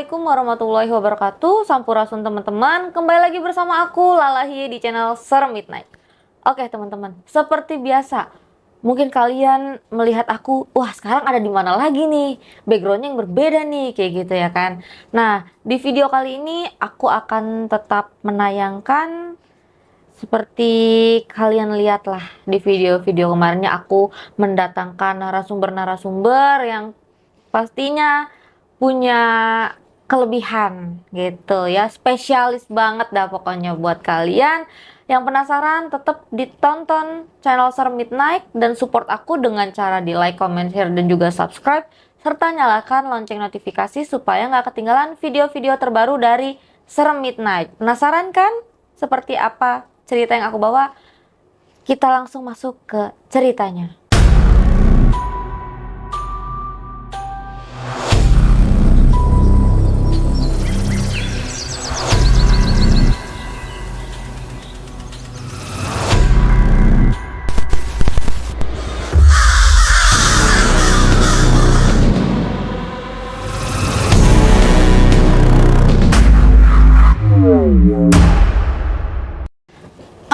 Assalamualaikum warahmatullahi wabarakatuh. Sampurasun teman-teman. Kembali lagi bersama aku Lalahi di channel Serem Midnight. Oke teman-teman, seperti biasa, mungkin kalian melihat aku, wah sekarang ada di mana lagi nih? Backgroundnya yang berbeda nih, kayak gitu ya kan. Nah, di video kali ini aku akan tetap menayangkan seperti kalian lihatlah di video-video kemarinnya, aku mendatangkan narasumber-narasumber yang pastinya punya kelebihan gitu ya, spesialis banget dah pokoknya. Buat kalian yang penasaran, tetap ditonton channel Serem Midnight dan support aku dengan cara di like, comment, share, dan juga subscribe, serta nyalakan lonceng notifikasi supaya nggak ketinggalan video-video terbaru dari Serem Midnight. Penasaran kan seperti apa cerita yang aku bawa? Kita langsung masuk ke ceritanya.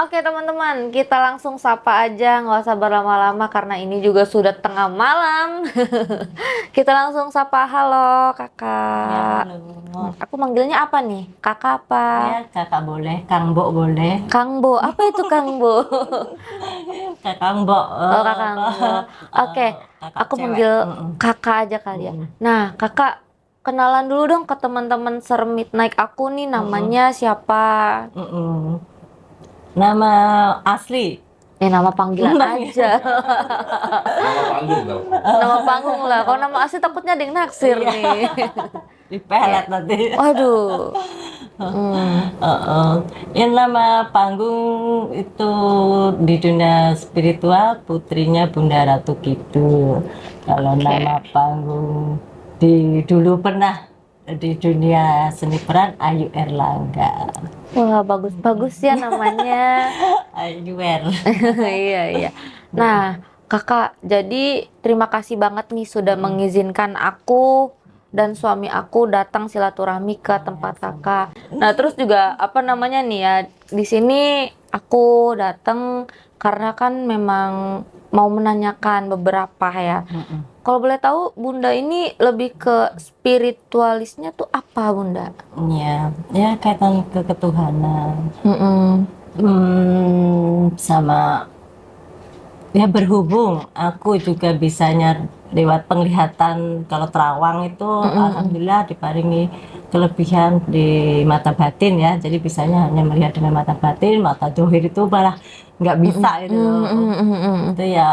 Oke teman-teman, kita langsung sapa aja, nggak usah berlama-lama karena ini juga sudah tengah malam. Kita langsung sapa, halo kakak. Ya, halo. Aku manggilnya apa nih? Kakak apa? Ya, kakak boleh, Kang Bo boleh. Kang Bo, apa itu Kang Bo? Kakak Bo. Oh kakak Bo. Oke, kakak aku cewek. manggil kakak aja kali ya. Nah kakak, kenalan dulu dong ke teman-teman Serem Midnight aku nih, namanya siapa? Nama asli. Nama panggilan aja. Nama panggung dong. Nama panggung lah. Kalau nama asli takutnya ada yang naksir nih. Dipelet nanti. Waduh. Yang nama panggung itu di dunia spiritual putrinya Bunda Ratu Kidul. Kalau nama panggung dulu pernah di dunia seni peran Ayu Erlangga. Wah bagus-bagus ya namanya. Ayu Er. Iya iya. Nah kakak, jadi terima kasih banget nih sudah mengizinkan aku dan suami aku datang silaturahmi ke tempat kakak. Nah terus juga apa namanya nih ya, di sini aku datang karena kan memang mau menanyakan beberapa ya. Kalau boleh tahu Bunda ini lebih ke spiritualisnya tuh apa Bunda? Ya kaitan ke ketuhanan. Sama ya berhubung aku juga bisanya lewat penglihatan. Kalau terawang itu alhamdulillah diparingi kelebihan di mata batin ya, jadi bisanya hanya melihat dengan mata batin, mata dohir itu malah nggak bisa gitu loh. Itu ya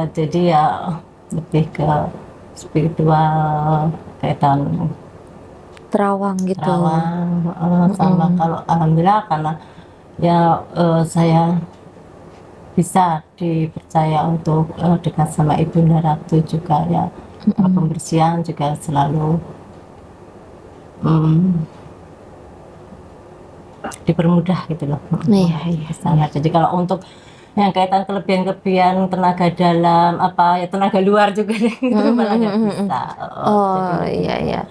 jadi ya lebih ke spiritual, kaitan Terawang gitu. terawang. Sama kalau alhamdulillah karena ya saya bisa dipercaya untuk dekat sama Ibunda Ratu juga ya. Pembersihan juga selalu dipermudah gitu loh. Iya. Jadi kalau untuk yang kaitan kelebihan tenaga dalam apa ya, tenaga luar juga itu malah nggak bisa. Iya.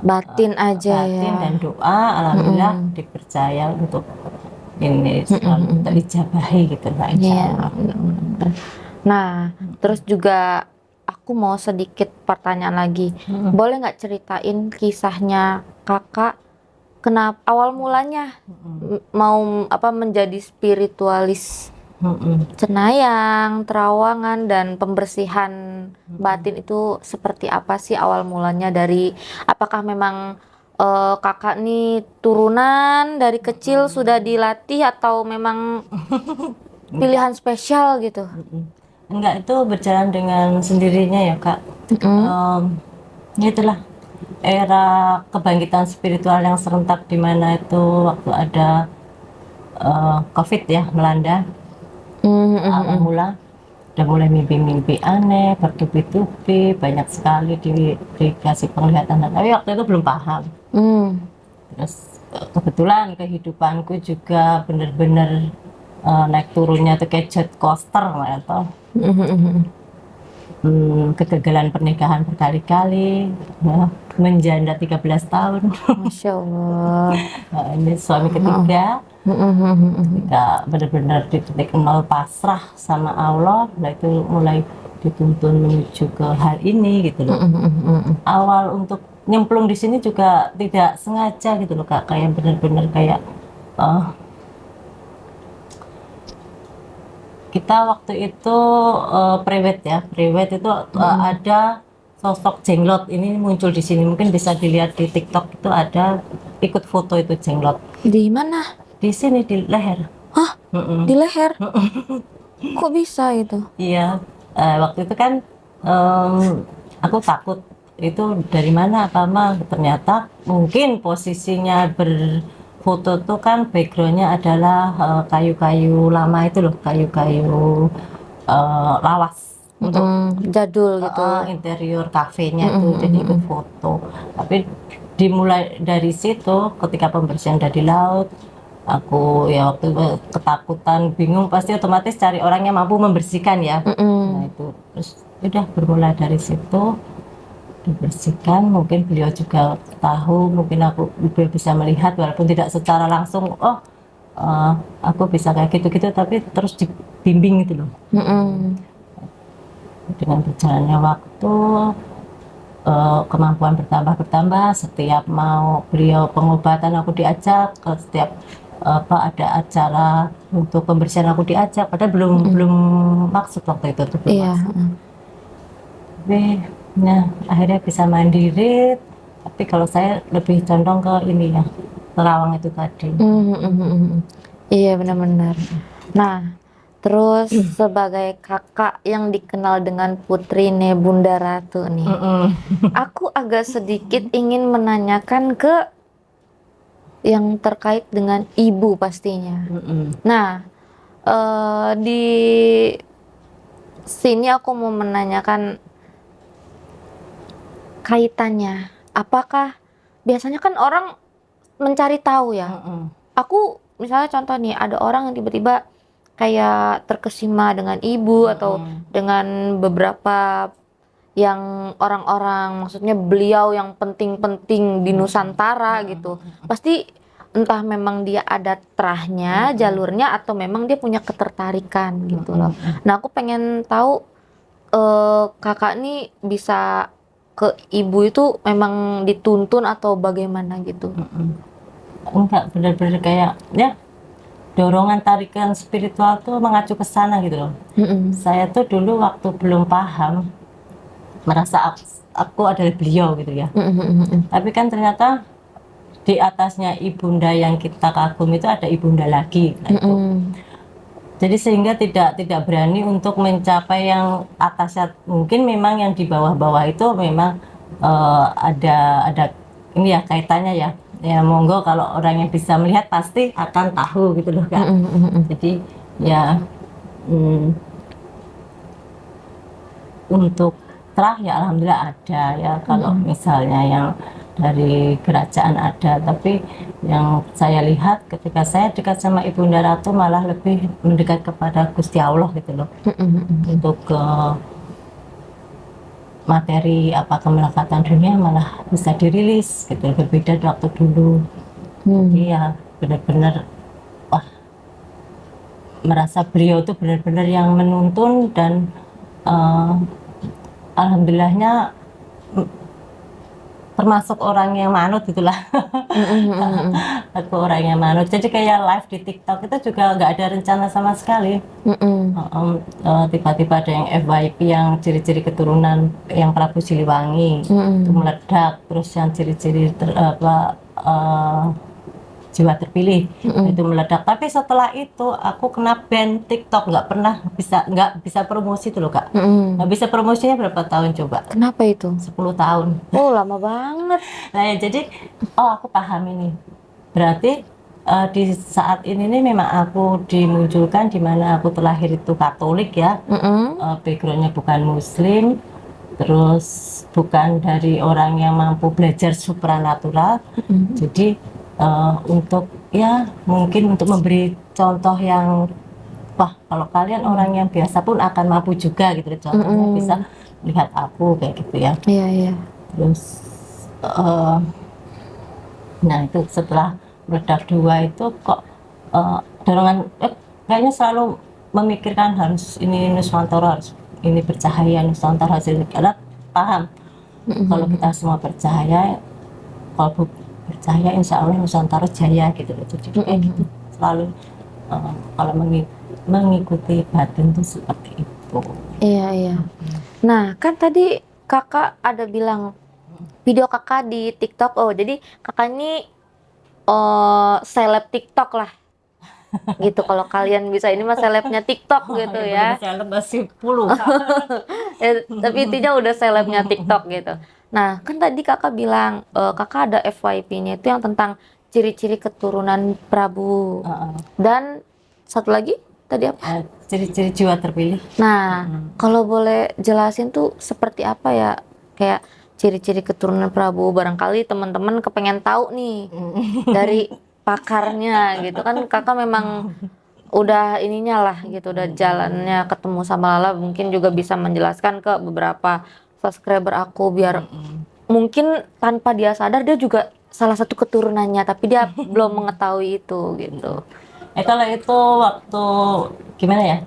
Batin aja Batin ya. dan doa alhamdulillah dipercaya untuk ini selalu terijabahi gitu Mbak, insya Allah. Nah terus juga aku mau sedikit pertanyaan lagi. Boleh nggak ceritain kisahnya kakak, kenapa awal mulanya mau apa menjadi spiritualis? Cenayang, terawangan, dan pembersihan batin itu seperti apa sih awal mulanya? Dari apakah memang kakak nih turunan dari kecil sudah dilatih atau memang pilihan spesial gitu? Enggak, itu berjalan dengan sendirinya ya Kak. Ya itulah era kebangkitan spiritual yang serentak, di mana itu waktu ada COVID ya melanda. Awal mula udah mulai mimpi-mimpi aneh, bertubi-tubi, banyak sekali dikasih penglihatan, tapi waktu itu belum paham. Terus kebetulan kehidupanku juga bener-bener naik turunnya tuh kayak jet coaster atau kegagalan pernikahan berkali-kali, ya, menjanda 13 tahun. Masya Allah. Nah, ini suami ketiga, ketika benar-benar di titik nol pasrah sama Allah, nah itu mulai dituntun menuju ke hal ini gitu loh. Awal untuk nyemplung di sini juga tidak sengaja gitu loh Kak, kayak benar-benar kayak kita waktu itu prewed itu ada sosok jenglot ini muncul di sini, mungkin bisa dilihat di TikTok, itu ada ikut foto itu jenglot Di mana? di sini di leher. Hah? Di leher? Kok bisa itu? Iya, waktu itu kan aku takut itu dari mana apa mah, ternyata mungkin posisinya berfoto tuh kan backgroundnya adalah kayu-kayu lama itu loh, kayu-kayu lawas untuk Jadul gitu. interior kafenya itu, jadi ikut foto. Tapi dimulai dari situ, ketika pembersihan udah di laut, aku ya waktu itu ketakutan, bingung, pasti otomatis cari orang yang mampu membersihkan ya. Nah itu terus udah bermula dari situ dibersihkan. Mungkin beliau juga tahu, mungkin aku bisa melihat walaupun tidak secara langsung, aku bisa kayak gitu-gitu, tapi terus dibimbing gitu loh. Dengan berjalannya waktu, kemampuan bertambah, setiap mau beliau pengobatan aku diajak, ke setiap ada acara untuk pembersihan aku diajak, padahal belum maksud waktu itu tuh, belum maksud. Tapi nah akhirnya bisa mandiri, tapi kalau saya lebih condong ke ini ya, terawang itu tadi. Iya benar-benar. Nah, terus sebagai kakak yang dikenal dengan Putri Bunda Ratu nih, aku agak sedikit ingin menanyakan ke yang terkait dengan ibu pastinya. Nah, di sini aku mau menanyakan kaitannya. Apakah biasanya kan orang mencari tahu ya? Aku misalnya contoh nih, ada orang yang tiba-tiba kayak terkesima dengan ibu atau dengan beberapa yang orang-orang, maksudnya beliau yang penting-penting di Nusantara gitu. Pasti entah memang dia ada terahnya, jalurnya, atau memang dia punya ketertarikan gitu loh. Nah, aku pengen tahu kakak nih bisa ke ibu itu memang dituntun atau bagaimana gitu? Enggak, benar-benar kayak ya dorongan tarikan spiritual tuh mengacu ke sana gitu loh. Saya tuh dulu waktu belum paham merasa aku adalah beliau gitu ya. Tapi kan ternyata di atasnya ibunda yang kita kagum itu ada ibunda lagi. Nah, itu. Jadi sehingga tidak berani untuk mencapai yang atasnya. Mungkin memang yang di bawah-bawah itu memang ada ini ya kaitannya ya. Ya monggo, kalau orang yang bisa melihat pasti akan tahu gitu loh Kak. Jadi ya untuk terah ya alhamdulillah ada ya, kalau misalnya yang dari kerajaan ada, tapi yang saya lihat ketika saya dekat sama Ibunda Ratu malah lebih mendekat kepada Gusti Allah gitu loh. Untuk materi apa kemelekatan dunia malah bisa dirilis gitu, berbeda waktu dulu. Jadi ya benar-benar wah, merasa beliau tuh benar-benar yang menuntun, dan alhamdulillahnya termasuk orang yang manut gitulah. Aku orang yang manut, jadi kayak live di TikTok itu juga nggak ada rencana sama sekali. Tiba-tiba ada yang FYP yang ciri-ciri keturunan yang Prabu Siliwangi itu meledak, terus yang ciri-ciri jiwa terpilih itu meledak. Tapi setelah itu aku kena ban TikTok, nggak bisa promosi tuh loh Kak. Nggak bisa promosinya berapa tahun coba? Kenapa itu? 10 tahun. Oh, lama banget. Nah ya, jadi aku paham ini. Berarti di saat ini nih memang aku dimunculkan di mana aku terlahir itu Katolik ya. Backgroundnya bukan Muslim, terus bukan dari orang yang mampu belajar supranatural. Jadi untuk ya mungkin untuk memberi contoh yang wah kalau kalian orang yang biasa pun akan mampu juga gitu. Contohnya bisa lihat aku kayak gitu ya. Iya, iya. Terus nah itu setelah meledak 2 itu kok dorongan kayaknya selalu memikirkan harus ini Nuswantoro, harus ini bercahaya, Nuswantoro hasil, karena paham kalau kita semua bercahaya, kalau bercahaya insya Allah Nusantara jaya gitu loh. Jadi kayak gitu selalu kalau mengikuti batin itu seperti itu. Iya, iya. Nah, kan tadi kakak ada bilang video kakak di TikTok. Oh, jadi kakak ini seleb TikTok lah. Gitu kalau kalian bisa, ini mah selebnya TikTok gitu ya. Seleb masih 10. Tapi intinya udah selebnya TikTok gitu. Nah, kan tadi kakak bilang kakak ada FYP-nya itu yang tentang ciri-ciri keturunan Prabu. Dan satu lagi tadi apa? Ciri-ciri jiwa terpilih. Nah, kalau boleh jelasin tuh seperti apa ya? Kayak ciri-ciri keturunan Prabu, barangkali teman-teman kepengen tahu nih dari pakarnya gitu kan. Kakak memang udah ininya lah gitu, udah jalannya ketemu sama Lala, mungkin juga bisa menjelaskan ke beberapa subscriber aku biar mungkin tanpa dia sadar dia juga salah satu keturunannya tapi dia belum mengetahui itu gitu. Kalau itu waktu gimana ya?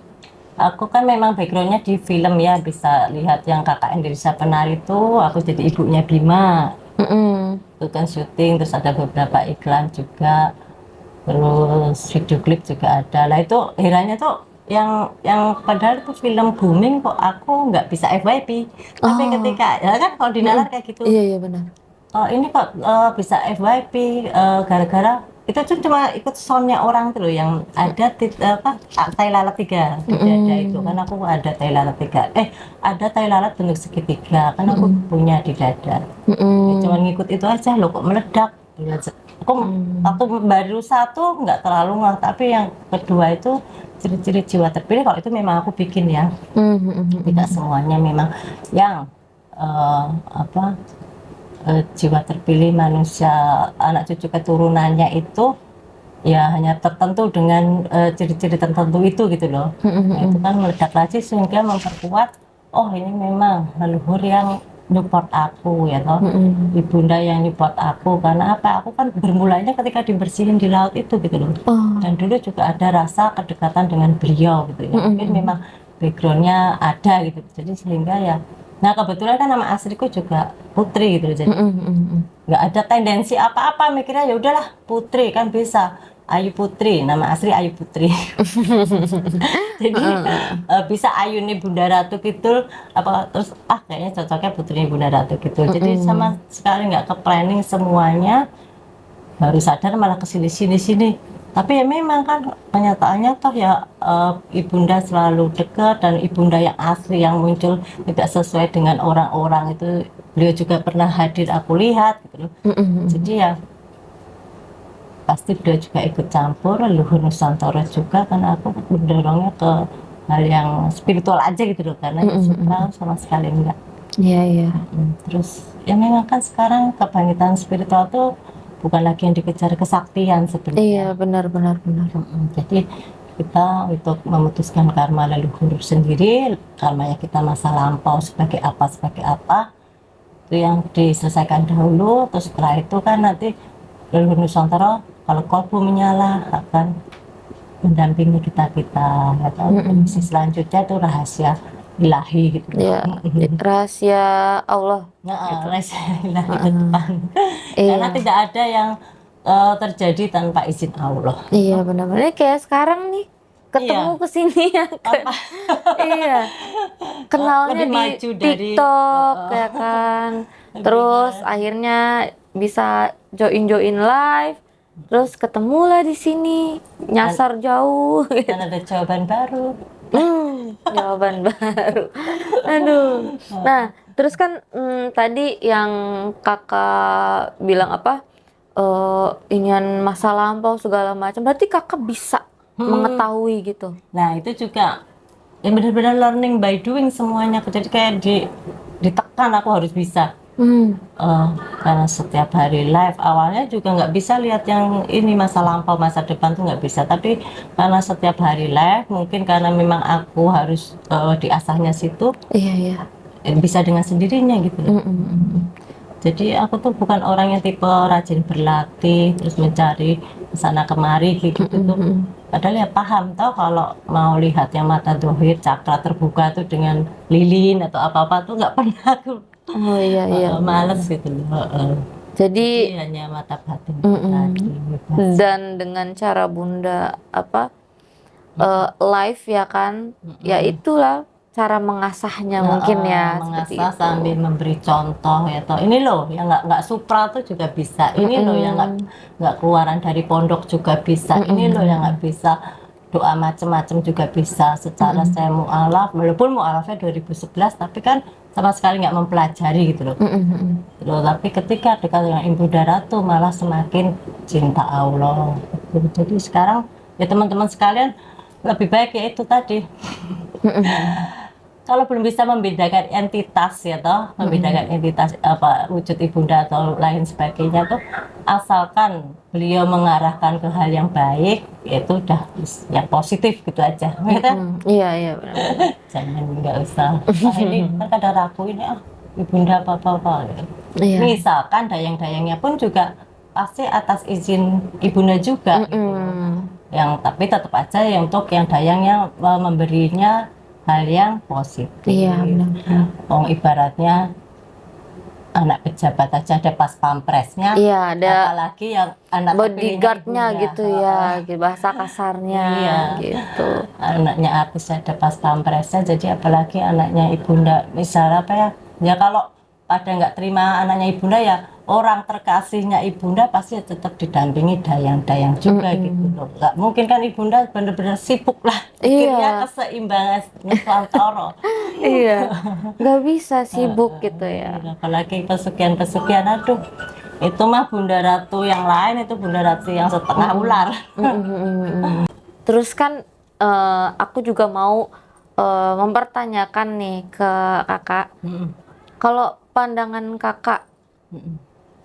Aku kan memang backgroundnya di film ya, bisa lihat yang kakak Indonesia Penari itu aku jadi ibunya Bima. Itu kan syuting, terus ada beberapa iklan juga, terus video klip juga ada. Lah itu herannya tuh yang padahal itu film booming kok aku nggak bisa FYP. Tapi ketika ya kan kalau di nalar kayak gitu. Iya, iya benar. Ini kok bisa FYP gara-gara itu tuh cuma ikut soundnya orang tuh loh, yang ada tai lalat 3 di dada itu kan, aku ada tai lalat 3 ada tai lalat bentuk segitiga kan aku punya di dada. Ya, cuma ngikut itu aja loh kok meledak. Aku waktu baru 1 nggak terlalu ngeh, tapi yang kedua itu ciri-ciri jiwa terpilih, kalau itu memang aku bikin ya. Tidak semuanya memang yang jiwa terpilih manusia, anak cucu keturunannya itu ya hanya tertentu dengan ciri-ciri tertentu itu gitu loh. Nah, itu kan meledak lagi sehingga memperkuat, oh ini memang leluhur yang nyupport aku ya toh, ibunda yang nyupport aku. Karena apa, aku kan bermulanya ketika dibersihin di laut itu gitu loh. Dan dulu juga ada rasa kedekatan dengan beliau gitu ya, mungkin memang backgroundnya ada gitu, jadi sehingga ya. Nah kebetulan kan nama asliku juga Putri gitu, jadi nggak ada tendensi apa-apa, mikirnya ya udahlah Putri kan bisa, Ayu Putri, nama asli Ayu Putri. Jadi bisa Ayuni Bunda Ratu Kidul apa, terus kayaknya cocoknya Putri Bunda Ratu Kidul. Jadi sama sekali nggak ke planning semuanya, baru sadar malah kesini-sini. Tapi ya memang kan kenyataannya toh ya ibunda selalu dekat, dan ibunda yang asli yang muncul tidak sesuai dengan orang-orang itu beliau juga pernah hadir aku lihat gitu loh. Jadi ya pasti beliau juga ikut campur leluhur Nusantara juga, karena aku mendorongnya ke hal yang spiritual aja gitu loh, karena sakral sama sekali enggak. Iya, iya. Terus ya memang kan sekarang kebangkitan spiritual tuh bukan lagi yang dikejar kesaktian sebenarnya. Iya, benar. Jadi kita untuk memutuskan karma leluhur sendiri, karmanya kita masa lampau sebagai apa, itu yang diselesaikan dahulu. Terus setelah itu kan nanti leluhur Nusantara kalau kolbu menyala akan mendampingi kita atau misi selanjutnya itu rahasia ilahi gitu. Ya, rahasia Allah. Rahasia ilahi ke depan. Karena tidak ada yang terjadi tanpa izin Allah. Iya, benar-benar. Ini kayak sekarang nih ketemu kesini ya kan. Iya, kenalnya di TikTok ya kan. Terus akhirnya bisa join live. Terus ketemulah di sini, nyasar jauh. Dan ada jawaban baru. Jawaban baru. Aduh. Nah, terus kan tadi yang kakak bilang apa? Ingin masa lampau segala macam. Berarti kakak bisa mengetahui gitu. Nah, itu juga ya benar-benar learning by doing semuanya. Jadi kayak ditekan aku harus bisa. Karena setiap hari live, awalnya juga nggak bisa lihat yang ini masa lampau masa depan tuh nggak bisa, tapi karena setiap hari live mungkin karena memang aku harus diasahnya situ, Iya, iya. bisa dengan sendirinya gitu loh. Jadi aku tuh bukan orang yang tipe rajin berlatih terus mencari sana kemari gitu tuh. Padahal ya paham tau kalau mau lihat yang mata dohir cakra terbuka tuh dengan lilin atau apa-apa tuh nggak pernah aku. Oh iya, iya. Males gitu loh. Jadi Jadi hanya mata batin tadi. dan dengan cara Bunda live ya kan, ya itulah cara mengasahnya mungkin ya seperti mengasah itu. sambil memberi contoh ya toh ini loh yang nggak supra tuh juga bisa, ini loh yang nggak keluaran dari pondok juga bisa, ini loh yang nggak bisa doa macem-macem juga bisa. Secara saya mualaf, walaupun mualafnya 2011 tapi kan sama sekali nggak mempelajari gitu loh. Loh, tapi ketika dekat dengan Ibu Ratu malah semakin cinta Allah. Jadi sekarang ya teman-teman sekalian lebih baik ya itu tadi. Kalau belum bisa membedakan entitas ya toh, membedakan entitas apa wujud ibunda atau lain sebagainya tuh, asalkan beliau mengarahkan ke hal yang baik, itu udah yang positif gitu aja, gitu. Iya, iya benar. Jangan nggak usah. Ini kan kadang ragu ini ibunda apa gitu. Iya. Misalkan dayang-dayangnya pun juga pasti atas izin ibunda juga. Gitu. Yang tapi tetap aja yang untuk yang dayangnya memberinya hal yang positif. Iya, benar. Ibaratnya anak pejabat aja ada pas pampresnya. Iya, ada apalagi yang anak bodyguardnya gitu ya, bahasa kasarnya iya. gitu. Anaknya artis ada pas pampresnya, jadi apalagi anaknya ibunda misalnya apa ya, ya kalau pada nggak terima anaknya ibunda ya orang terkasihnya ibunda pasti tetap didampingi dayang-dayang juga gitu loh. Nggak mungkin kan ibunda bener-bener sibuk lah pikirnya keseimbangan Nuswantoro. Iya, nggak bisa sibuk gitu ya. Apalagi pesugihan-pesugihan, aduh itu mah Bunda Ratu yang lain, itu Bunda Ratu yang setengah ular. Terus kan aku juga mau mempertanyakan nih ke kakak, kalau pandangan kakak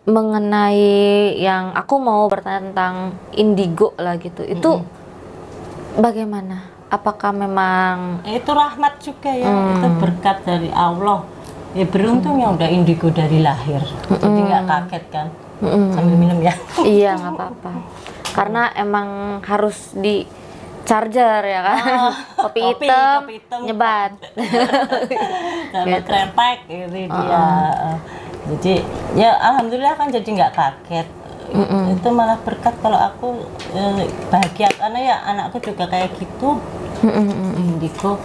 mengenai yang aku mau bertanya tentang indigo lah gitu, itu bagaimana? Apakah memang itu rahmat juga ya, itu berkat dari Allah ya, beruntung yang udah indigo dari lahir, jadi nggak kaget kan. Sambil minum ya. Iya nggak apa-apa, karena emang harus di charger ya kan. Kopi hitam nyebat sama krempek gitu dia. Jadi ya alhamdulillah kan jadi nggak kaget. Itu malah berkat kalau aku bahagia karena ya anakku juga kayak gitu. Indigo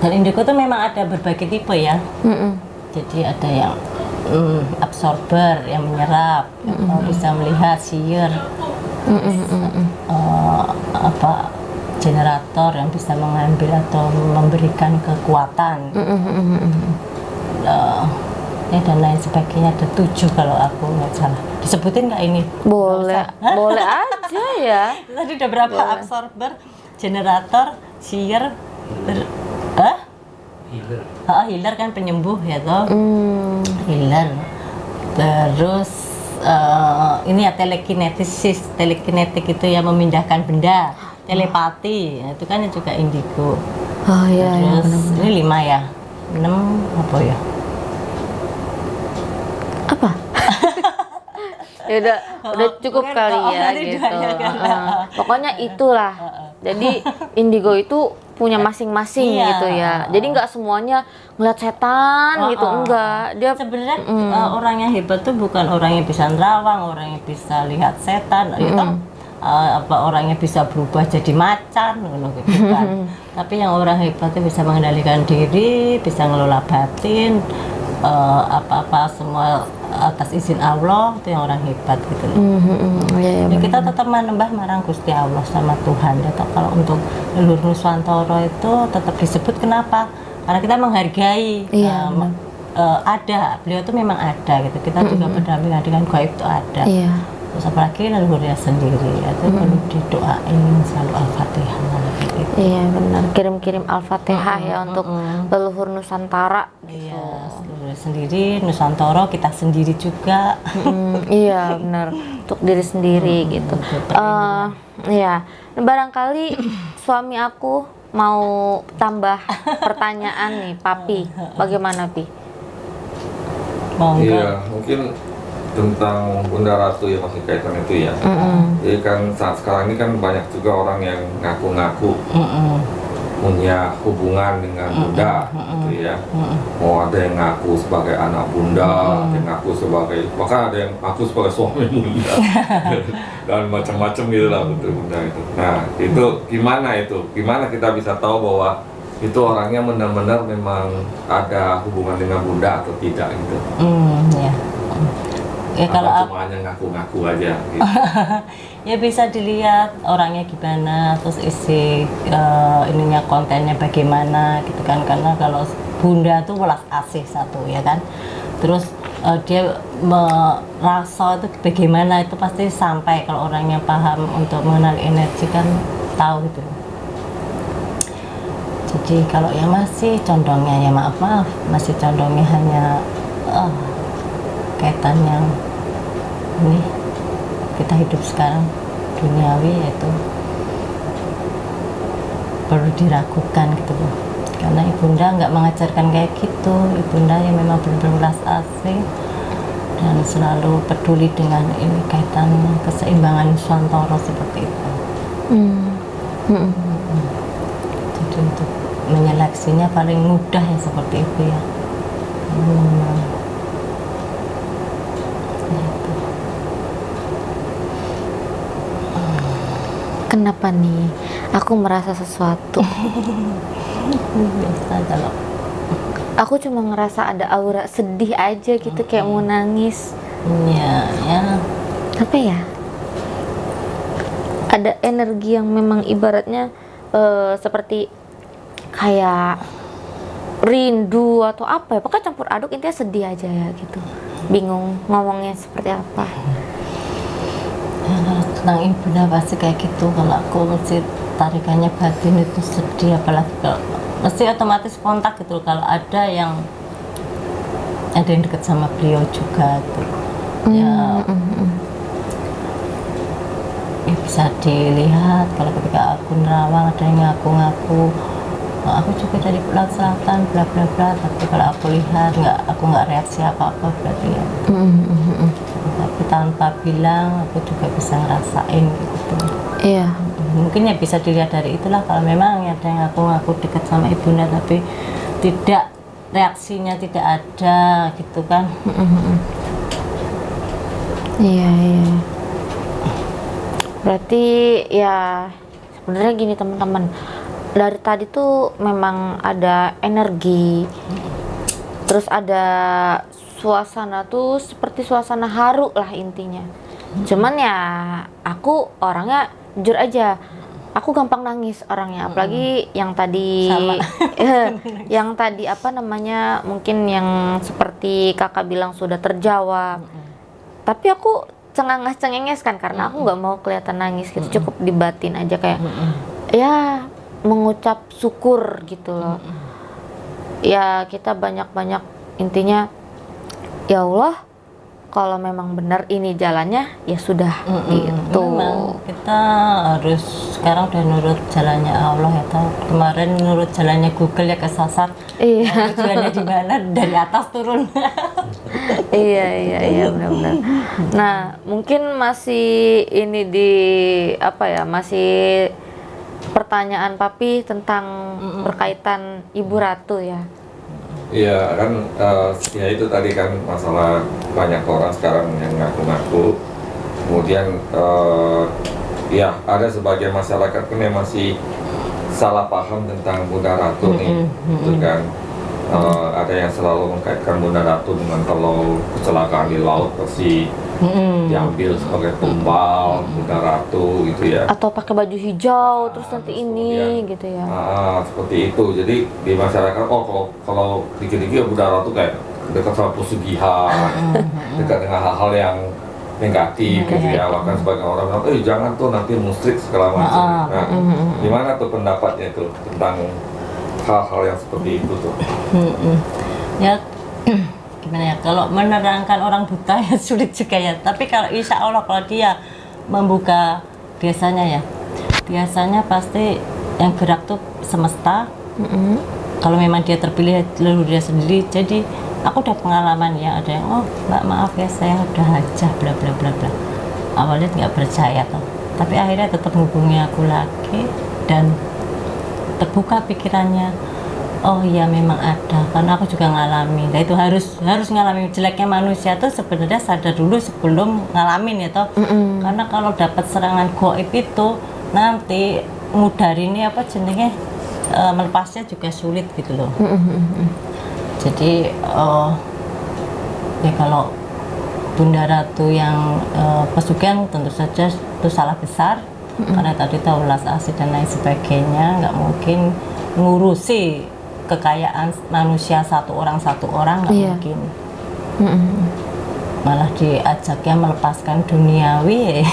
dan indigo tuh memang ada berbagai tipe ya. Jadi ada yang absorber yang menyerap, yang bisa melihat seer, apa generator yang bisa mengambil atau memberikan kekuatan. Dan lain sebagainya, ada 7 kalau aku nggak salah. Disebutin nggak ini? Boleh, boleh aja ya. Tadi udah berapa? Boleh. Absorber, generator, seer, healer kan penyembuh ya toh. Healer. Terus ini ya telekinetik itu ya memindahkan benda, telepati, itu kan juga indigo. Oh iya. Terus ini 5 ya, 6 apa ya? Apa? Ya udah cukup kali ya gitu. Pokoknya itulah. Jadi indigo itu punya masing-masing gitu ya. Jadi nggak semuanya ngeliat setan gitu, enggak. Dia sebenarnya orang yang hebat tuh bukan orang yang bisa nerawang, orang yang bisa lihat setan, gitu. Apa orangnya bisa berubah jadi macan gitu kan. Tapi yang orang hebat itu bisa mengendalikan diri, bisa ngelola batin, apa-apa semua atas izin Allah, itu yang orang hebat gitu loh. Jadi kita tetap menembah marang Gusti Allah sama Tuhan ya. Kalau untuk leluhur Nuswantoro itu tetap disebut, kenapa? Karena kita menghargai. Ada, beliau tuh memang ada gitu. Kita juga berdampingan dengan gaib itu ada. Terus apalagi leluhurnya sendiri itu perlu didoain selalu Al-Fatihah gitu. Iya benar, kirim-kirim Al-Fatihah ya untuk leluhur Nusantara gitu. Iya, leluhur sendiri, Nusantara, kita sendiri juga. Iya benar, untuk diri sendiri gitu. Iya, barangkali suami aku mau tambah pertanyaan nih, Papi, bagaimana Pi? Mau enggak? Iya, mungkin tentang Bunda Ratu ya masih kaitan itu ya. Jadi kan saat sekarang ini kan banyak juga orang yang ngaku-ngaku punya hubungan dengan Bunda, gitu ya. Mau ada yang ngaku sebagai anak Bunda, ada yang ngaku sebagai, bahkan ada yang ngaku sebagai suami Bunda, dan macam-macam gitu lah betul Bunda itu. Nah itu gimana itu? Gimana kita bisa tahu bahwa itu orangnya benar-benar memang ada hubungan dengan Bunda atau tidak gitu? Ya. Ya kalau cuma hanya ngaku-ngaku aja gitu. ya bisa dilihat orangnya gimana, terus isi ininya kontennya bagaimana gitu kan, karena kalau Bunda tuh welas asih satu ya kan, terus dia merasa itu bagaimana itu pasti sampai kalau orangnya paham untuk mengenal energi kan tahu gitu. Jadi kalau yang masih condongnya ya maaf masih condongnya hanya kaitan yang ini kita hidup sekarang duniawi, yaitu perlu diragukan gitu loh, karena ibunda nggak mengajarkan kayak gitu. Ibunda yang memang benar-benar belas asih dan selalu peduli dengan ini kaitan keseimbangan Nusantara seperti itu. Jadi untuk menyeleksinya paling mudah ya seperti itu ya. Kenapa nih? Aku merasa sesuatu. Biasa kalau Aku cuma ngerasa ada aura sedih aja gitu, kayak mau nangis. ya Apa ya? Ada energi yang memang ibaratnya seperti kayak rindu atau apa ya, pokoknya campur aduk, intinya sedih aja ya gitu. Bingung ngomongnya seperti apa. tentang ibunda pasti kayak gitu. Kalau aku mesti tarikannya batin itu sedih, apalagi kalau mesti otomatis kontak gitu kalau ada yang dekat sama beliau juga tuh. Ya bisa dilihat kalau ketika aku nerawang ada yang ngaku-ngaku aku juga dari Laut Selatan bla bla bla, tapi kalau aku lihat aku nggak reaksi apa-apa berarti ya. Tapi tanpa bilang aku juga bisa ngerasain gitu. Iya. Mungkin ya bisa dilihat dari itulah, kalau memang ada yang ngaku-ngaku dekat sama ibunda tapi tidak, reaksinya tidak ada gitu kan. Iya. Berarti ya sebenarnya gini teman-teman, dari tadi tuh memang ada energi, terus ada suasana tuh seperti suasana haru lah intinya. Cuman ya aku orangnya jujur aja, aku gampang nangis orangnya, apalagi yang tadi yang tadi apa namanya, mungkin yang seperti kakak bilang sudah terjawab. Tapi aku cengenges kan karena aku nggak mau kelihatan nangis gitu, cukup dibatin aja kayak ya mengucap syukur gitu loh. Ya kita banyak-banyak intinya, ya Allah kalau memang benar ini jalannya ya sudah gitu. Memang kita harus sekarang udah nurut jalannya Allah ya. Tahu kemarin nurut jalannya Google ya kesasar. Iya. Jalannya di mana, dari atas turun. Iya benar-benar. Nah mungkin masih ini di apa ya, masih pertanyaan Papi tentang berkaitan Ibu Ratu ya. Iya kan, ya itu tadi kan masalah banyak orang sekarang yang ngaku-ngaku, kemudian ya ada sebagian masyarakat kan yang masih salah paham tentang Bunda Ratu nih, gitu kan. Ada yang selalu mengkaitkan Bunda Ratu dengan kalau kecelakaan di laut pasti diambil sebagai tumbal Bunda Ratu gitu ya. Atau pakai baju hijau terus nanti terus ini kemudian, gitu ya. Seperti itu. Jadi di masyarakat kalau dikit-dikit Bunda Ratu kayak dekat sama pesugihan, dekat dengan hal-hal yang negatif gitu ya, bahkan sebagian orang bilang, jangan tuh nanti musyrik segala macam. Nah, gimana tuh pendapatnya itu tentang hal-hal yang seperti itu tuh? Ya gimana ya, kalau menerangkan orang buta ya sulit juga ya, tapi kalau insya Allah kalau dia membuka, biasanya pasti yang gerak tuh semesta. Kalau memang dia terpilih lalu dia sendiri. Jadi aku udah pengalaman ya, ada yang mbak maaf ya saya udah hajah bla bla bla bla, awalnya nggak percaya tuh, tapi akhirnya tetap menghubungi aku lagi dan terbuka pikirannya. Oh iya memang ada, karena aku juga ngalami. Nah itu harus ngalamin. Jeleknya manusia tuh sebenarnya sadar dulu sebelum ngalamin ya toh. Karena kalau dapat serangan gaib itu nanti ngudarinnya apa jenenge, melepasnya juga sulit gitu loh. Jadi ya kalau Bunda Ratu yang pesugihan tentu saja itu salah besar. Karena tadi tahu ulas asih dan lain sebagainya, nggak mungkin ngurusi kekayaan manusia satu orang nggak mungkin. Malah diajaknya melepaskan duniawi,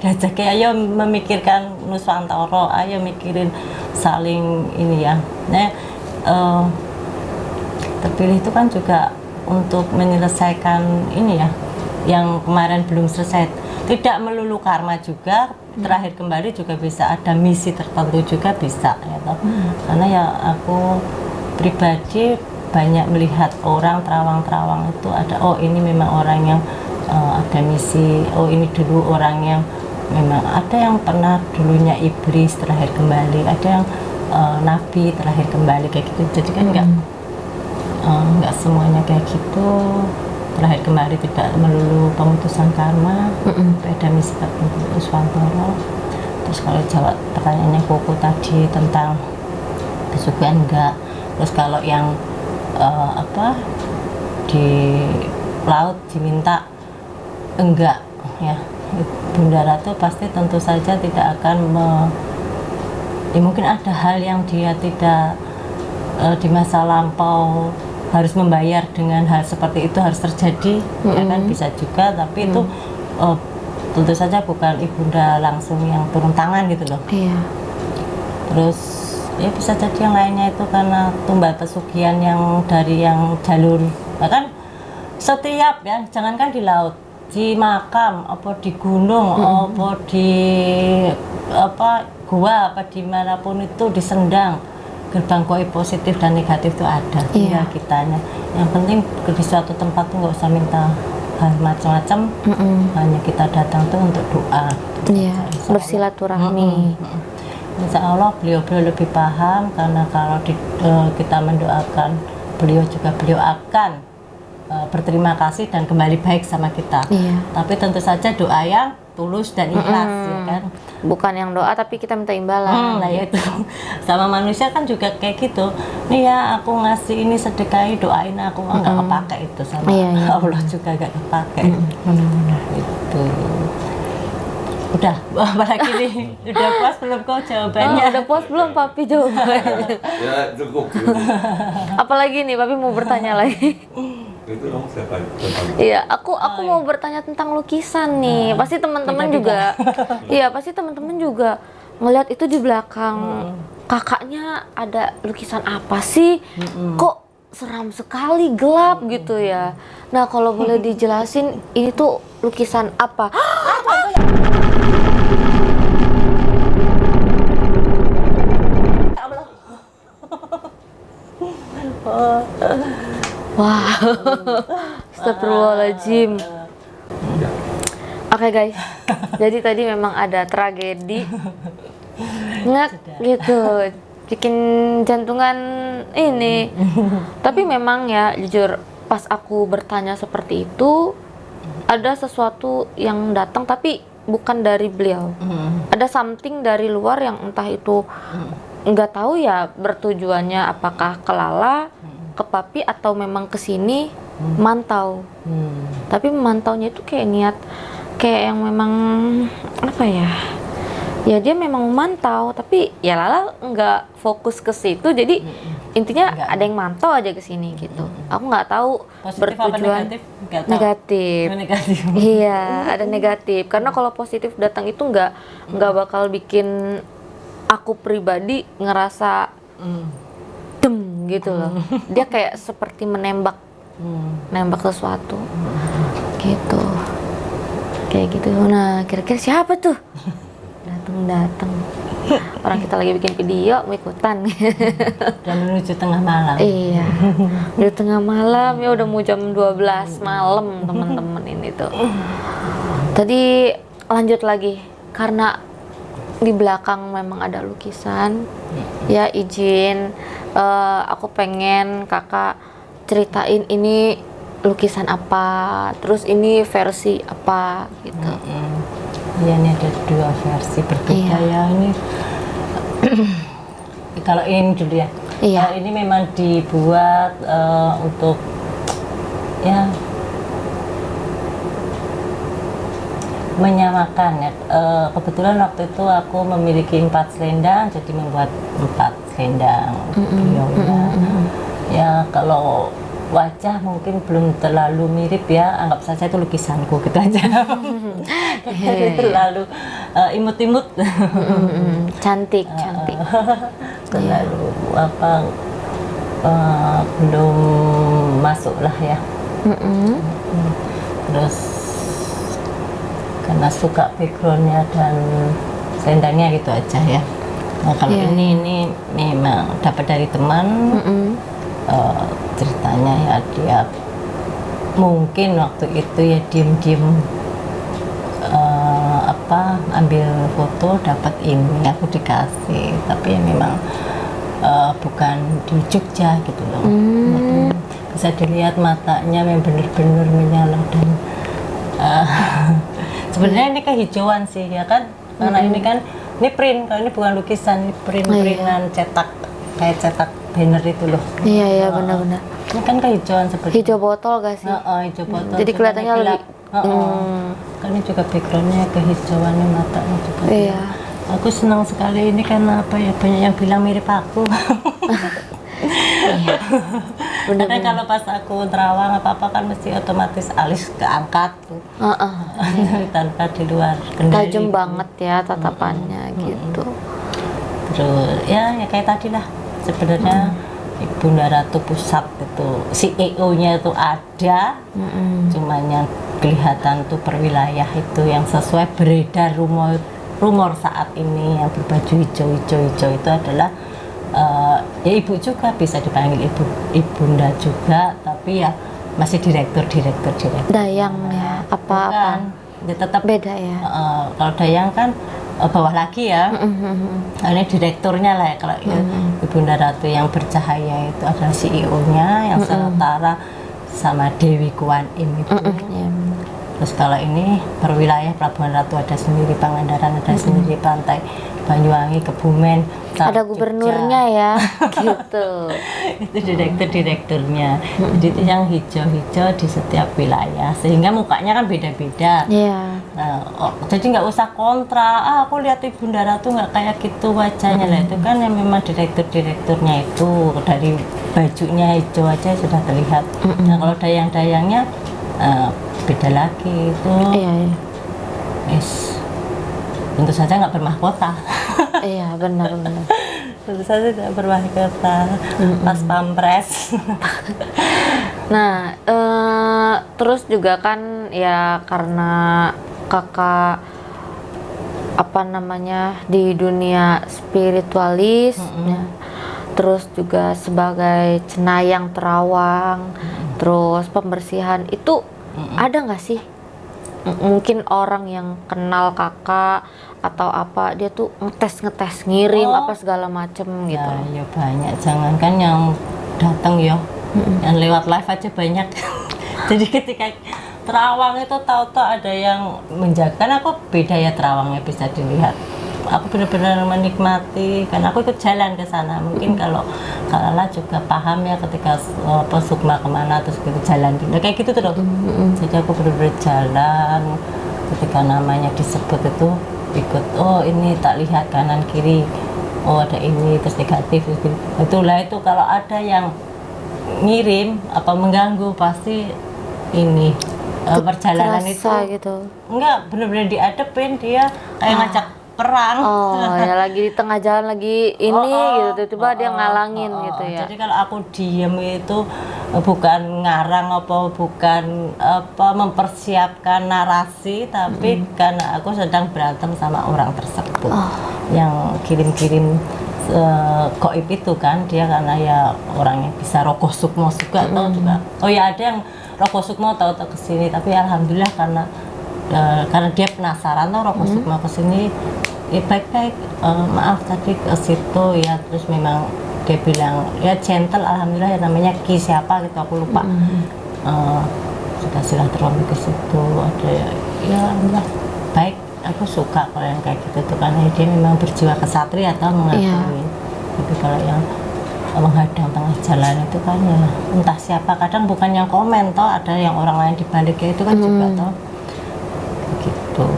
diajaknya ayo memikirkan Nuswantara, ayo mikirin saling ini ya. Nah, terpilih itu kan juga untuk menyelesaikan ini ya, yang kemarin belum selesai. Tidak melulu karma juga, terakhir kembali juga bisa ada misi tertentu juga bisa ya toh. Karena ya aku pribadi banyak melihat orang terawang-terawang itu ada, ini memang orang yang ada misi, ini dulu orang yang memang ada yang pernah dulunya iblis terakhir kembali, ada yang nabi terakhir kembali kayak gitu. Jadi kan nggak semuanya kayak gitu, terakhir kembali tidak melulu pemutusan karma, ada misi tertentu Nuswantara. Terus kalau jawab pertanyaannya Koko tadi tentang pesugihan enggak. Terus kalau yang di laut diminta enggak ya, Bunda Ratu pasti tentu saja tidak akan ya mungkin ada hal yang dia tidak di masa lampau harus membayar dengan hal seperti itu harus terjadi, ya kan bisa juga, tapi itu tentu saja bukan Ibunda langsung yang turun tangan gitu loh. Terus ya bisa jadi yang lainnya itu karena tumbal pesugihan yang dari yang jalur, bahkan setiap ya, jangankan di laut, di makam, apa di gunung, apa di gua, apa dimanapun itu di Sendang, gerbang gaib positif dan negatif itu ada. Tinggal kitanya. Yang penting di suatu tempat tuh nggak usah minta hal macam-macam, hanya kita datang tuh untuk doa. Bersilaturahmi. Insya Allah beliau lebih paham, karena kalau kita mendoakan beliau akan berterima kasih dan kembali baik sama kita. Tapi tentu saja doa yang tulus dan ikhlas, ya kan. Bukan yang doa tapi kita minta imbalan. Nah itu sama manusia kan juga kayak gitu. Nih ya aku ngasih ini sedekahi, doain aku, nggak kepake itu sama Allah juga nggak kepake. Itu. Udah, apalagi nih? Udah puas belum kau jawabannya? Udah puas belum Papi jawabannya? Ya cukup. Apalagi nih Papi mau bertanya lagi? Itu kamu siapa? Iya, aku mau bertanya tentang lukisan nih. Pasti teman-teman juga, pasti teman-teman juga ngelihat itu di belakang kakaknya ada lukisan apa sih? Kok seram sekali, gelap gitu ya. Nah, kalau boleh dijelasin ini tuh lukisan apa? Wah, astagfirullahaladzim. Oke guys, jadi tadi memang ada tragedi gitu, bikin jantungan ini. Tapi memang ya jujur, pas aku bertanya seperti itu, ada sesuatu yang datang tapi bukan dari beliau. Ada something dari luar yang entah itu nggak tahu ya bertujuannya apakah ke Lala, ke Papi, atau memang kesini mantau. Tapi memantaunya itu kayak niat, kayak yang memang apa ya? Ya dia memang memantau, tapi ya Lala nggak fokus ke situ, jadi intinya Enggak. ada yang mantau aja ke sini gitu. Aku nggak tahu Positif apa bertujuan negatif? Nggak tahu. negatif. Oh, negatif. Iya, ada negatif. Karena kalau positif datang itu nggak bakal bikin aku pribadi ngerasa dem gitu loh. Dia kayak seperti nembak sesuatu gitu. Kayak gitu. Nah, kira-kira siapa tuh? Datang. Orang kita lagi bikin video, mau ikutan. Dan menuju tengah malam. Iya. Udah tengah malam ya, udah mau jam 12 malam teman-teman ini tuh. Tadi lanjut lagi karena di belakang memang ada lukisan. Ya izin, aku pengen kakak ceritain ini lukisan apa, terus ini versi apa gitu. Iya, ini ada 2 versi berbeda Iya. ya ini. Kalau ini dulu ya. Iya. Kalau ini memang dibuat untuk ya menyamakan ya. Kebetulan waktu itu aku memiliki 4 selendang, jadi membuat 4 selendang beliaunya. Ya kalau wajah mungkin belum terlalu mirip ya, anggap saja itu lukisanku gitu aja. Terlalu imut-imut. Cantik. Terlalu apa belum masuk lah ya. Terus karena suka backgroundnya dan selendangnya gitu aja ya. Nah, kalau ini memang dapat dari teman. Ceritanya ya dia mungkin waktu itu ya diem-diem ambil foto, dapat ini, aku dikasih, tapi ya memang bukan di Jogja gitu loh. Bisa dilihat matanya yang benar-benar menyala dan sebenarnya ini kehijauan sih ya kan, karena ini kan ini print, kalau ini bukan lukisan, ini printan cetak, kayak cetak banner itu loh. Iya benar-benar. Ini kan kehijauan seperti Hijau botol gak sih? hijau botol. Jadi kelihatannya lebih. Kan ini juga backgroundnya kehijauannya matanya juga. Iya. Aku senang sekali ini karena apa ya, banyak yang bilang mirip aku. Karena kalau pas aku terawang apa kan mesti otomatis alis keangkat tuh. Tanpa di luar kendali. Tajam banget ya tatapannya gitu. Terus ya kayak tadi lah sebenarnya Ibunda Ratu Pusat itu CEO-nya itu ada, cuman yang kelihatan tuh per wilayah itu yang sesuai beredar rumor saat ini yang berbaju hijau itu adalah ya ibu juga, bisa dipanggil ibunda juga, tapi ya masih direktur. Dayang ya, apa-apa. Ya tetap beda ya. Kalau Dayang kan bawah lagi ya. Ini direkturnya lah ya. Kalau Ibunda Ratu yang bercahaya itu adalah CEO-nya yang setara sama Dewi Kuan Im itu. Terus kalau ini perwilayah Pelabuhan Ratu ada sendiri, Pangandaran ada sendiri, Pantai Banyuwangi, Kebumen, ada gubernurnya ya, gitu. Itu direkturnya. Jadi itu yang hijau-hijau di setiap wilayah, sehingga mukanya kan beda-beda. Iya. Nah, jadi nggak usah kontra. Aku lihat Ibunda Ratu nggak kayak gitu wajahnya lah. Itu kan yang memang direkturnya itu dari bajunya hijau aja sudah terlihat. Nah kalau dayang-dayangnya beda lagi itu. Iya. Tentu saja nggak bermahkota. Iya benar. Tentu saja tidak bermahkota. Pas pampres. Nah, terus juga kan ya karena kakak di dunia spiritualis, ya, terus juga sebagai cenayang terawang, terus pembersihan itu ada nggak sih? Mungkin orang yang kenal kakak atau apa dia tuh ngetes ngirim apa segala macem gitu. Ya banyak, jangankan yang datang ya, yang lewat live aja banyak. Jadi ketika terawang itu tahu-tahu ada yang menjaga, kan aku beda ya terawangnya bisa dilihat. Aku benar-benar menikmati karena aku ikut jalan ke sana. Mungkin kalau Lala juga paham ya ketika Sukma kemana terus gitu jalan gitu. Kayak gitu tuh. Jadi aku benar-benar jalan ketika namanya disebut itu ikut. Oh ini tak lihat kanan kiri oh ada ini terus negatif gitu. Itulah itu kalau ada yang ngirim apa mengganggu pasti ini perjalanan itu Kerasa gitu. enggak benar-benar diadepin, dia kayak ngajak perang. Oh, ya lagi di tengah jalan lagi ini gitu, tiba-tiba dia ngalangin gitu ya. Jadi kalau aku diem itu bukan ngarang apa bukan apa mempersiapkan narasi, tapi karena aku sedang berantem sama orang tersebut yang kirim-kirim goib itu kan, dia karena ya orang yang bisa Rogo Sukmo juga atau juga. Oh ya ada yang Rogo Sukmo tahu-tahu kesini, tapi alhamdulillah karena dia penasaran tuh Rogo Sukmo kesini, ya baik-baik, maaf tadi ke situ ya, terus memang dia bilang ya gentle, alhamdulillah ya, namanya Ki siapa gitu aku lupa. Sudah silaturahmi ke situ, ada ya alhamdulillah baik, aku suka kalau yang kayak gitu tuh karena dia memang berjiwa kesatria atau mengakui. Tapi kalau yang menghadang tengah jalan itu kan ya entah siapa, kadang bukan yang komen toh, ada yang orang lain dibaliknya itu kan juga toh gitu.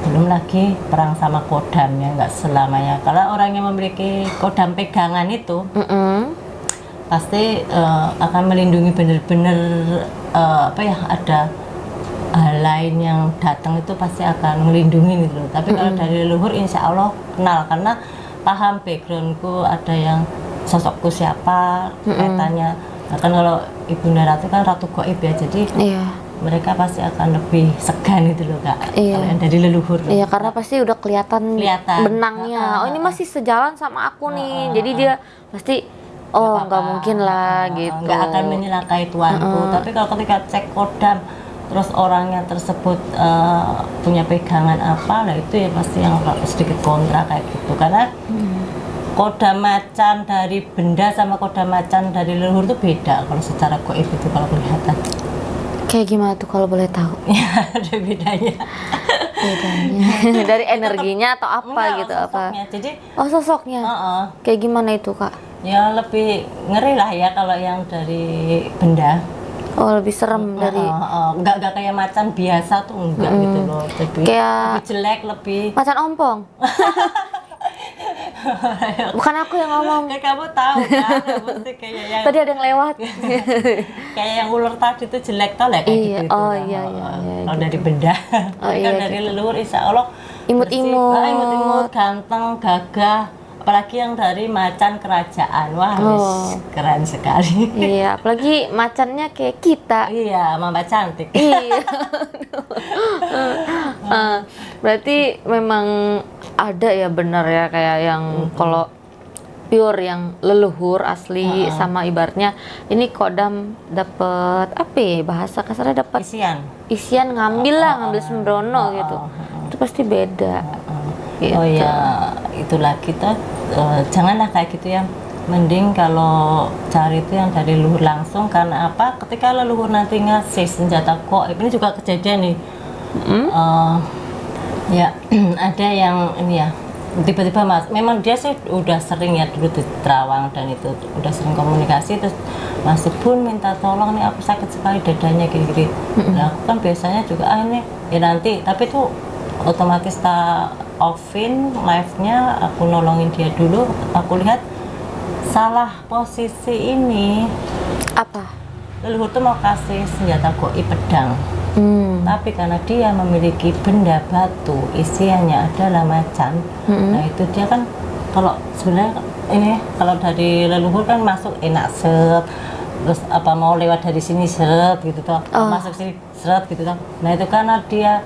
Belum lagi perang sama kodam ya, nggak selamanya. Kalau orang yang memiliki kodam pegangan itu pasti akan melindungi benar-benar apa ya, ada hal lain yang datang itu pasti akan melindungi gitu. Tapi kalau dari leluhur insya Allah kenal, karena paham backgroundku, ada yang sosokku siapa, kaitannya. Nah, kan kalau Ibunda Ratu kan Ratu Goib ya, jadi mereka pasti akan lebih segan gitu loh Kak, kalau yang dari leluhur. Iya, karena pasti udah kelihatan benangnya. Oh ini masih sejalan sama aku nih, jadi dia pasti nggak mungkin lah gitu. Nggak akan menyelakai tuanku. Tapi kalau ketika cek kodam, terus orangnya tersebut punya pegangan apa, lah itu ya pasti yang sedikit kontra kayak gitu. Karena kodam macan dari benda sama kodam macan dari leluhur itu beda kalau secara goib itu kalau kelihatan. Kayak gimana tuh kalau boleh tahu? Ya ada bedanya. Dari energinya atau apa? Enggak, gitu sosoknya. apa? Jadi sosoknya. Kayak gimana itu Kak? Ya lebih ngeri lah ya kalau yang dari benda. Oh lebih serem dari. Enggak kayak macan biasa tuh enggak gitu loh. Lebih jelek, lebih. Macan ompong. Bukan aku yang ngomong. Kayak kamu tahu kan, mesti kayak yang tadi ada yang lewat. kayak yang ular tadi itu jelek tau lah kayak gitu. Iya. Kalau dari benda, kalau dari leluhur insya Allah imut-imut, ganteng, gagah. Apalagi yang dari macan kerajaan, wah keren sekali. Iya, apalagi macannya kayak kita. Iya, mama cantik. Iya. Berarti memang ada ya, benar ya, kayak yang kalau pure yang leluhur asli sama ibaratnya ini kodam dapat apa ya, bahasa kasarnya dapat isian ngambil sembrono gitu. Itu pasti beda. Gitu. Oh ya, itulah kita janganlah kayak gitu ya. Mending kalau cari itu yang dari leluhur langsung. Karena apa? Ketika leluhur nanti ngasih senjata goib, ini juga kejadian nih. Ya ada yang ini ya, tiba-tiba memang dia sih udah sering ya dulu di Terawang dan itu udah sering komunikasi, terus masih pun minta tolong nih, aku sakit sekali dadanya gini-gini. Nah aku kan biasanya juga ini ya nanti, tapi tuh otomatis tak offin live-nya, aku nolongin dia dulu. Aku lihat salah posisi ini. Apa? Leluhur tuh mau kasih senjata goib pedang. Tapi karena dia memiliki benda batu, isiannya adalah macan. Nah itu dia kan, kalau sebenarnya ini kalau dari leluhur kan masuk enak set, terus apa mau lewat dari sini seret gitu toh, masuk sini seret gitu toh. Nah itu karena dia